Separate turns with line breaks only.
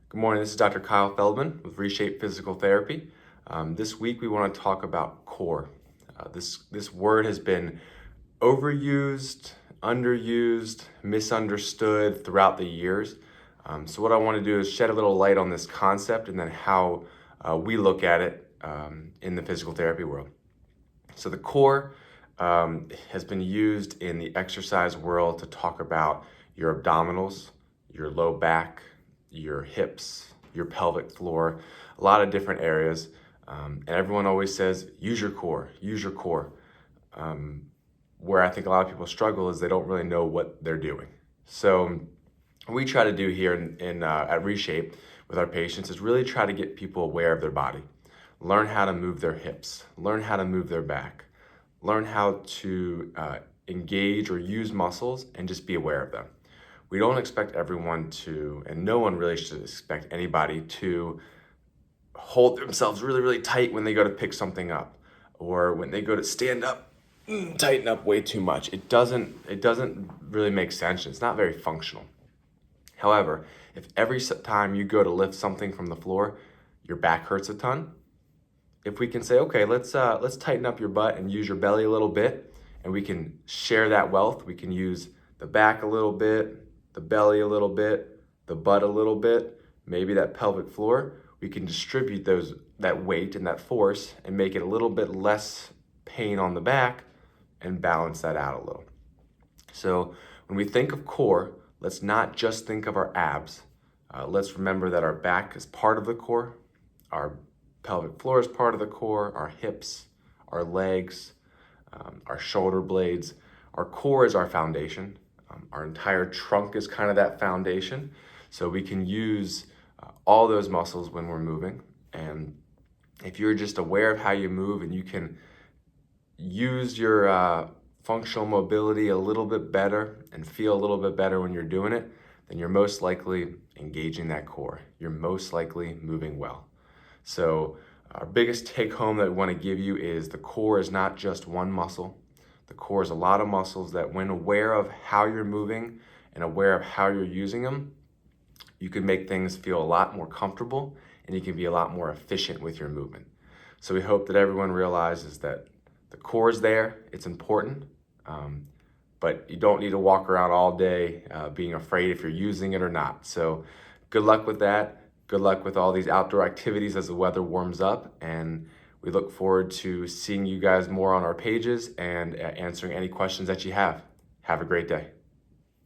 Good morning, this is Dr. Kyle Feldman with Reshape Physical Therapy. This week we want to talk about core. This word has been overused, underused, misunderstood throughout the years. So what I want to do is shed a little light on this concept and then how we look at it in the physical therapy world. So the core has been used in the exercise world to talk about your abdominals, your low back, your hips, your pelvic floor, a lot of different areas. And everyone always says, use your core, use your core. Where I think a lot of people struggle is they don't really know what they're doing. So what we try to do here at Reshape with our patients is really try to get people aware of their body. Learn how to move their hips, learn how to move their back, learn how to engage or use muscles and just be aware of them. We don't expect everyone to, and no one really should expect anybody to hold themselves really, really tight when they go to pick something up, or when they go to stand up, tighten up way too much. It doesn't really make sense. It's not very functional. However, if every time you go to lift something from the floor, your back hurts a ton, if we can say, okay, let's tighten up your butt and use your belly a little bit, and we can share that wealth. We can use the back a little bit, the belly a little bit, the butt a little bit, maybe that pelvic floor. We can distribute that weight and that force and make it a little bit less pain on the back and balance that out a little. So when we think of core, let's not just think of our abs. Let's remember that our back is part of the core, our pelvic floor is part of the core, our hips, our legs, our shoulder blades. Our core is our foundation. Our entire trunk is kind of that foundation. So we can use all those muscles when we're moving. And if you're just aware of how you move and you can use your functional mobility a little bit better and feel a little bit better when you're doing it, then you're most likely engaging that core. You're most likely moving well. So our biggest take home that we want to give you is the core is not just one muscle. The core is a lot of muscles that, when aware of how you're moving and aware of how you're using them, you can make things feel a lot more comfortable and you can be a lot more efficient with your movement. So we hope that everyone realizes that the core is there, it's important, but you don't need to walk around all day being afraid if you're using it or not. So good luck with that. Good luck with all these outdoor activities as the weather warms up, and we look forward to seeing you guys more on our pages and answering any questions that you have. Have a great day.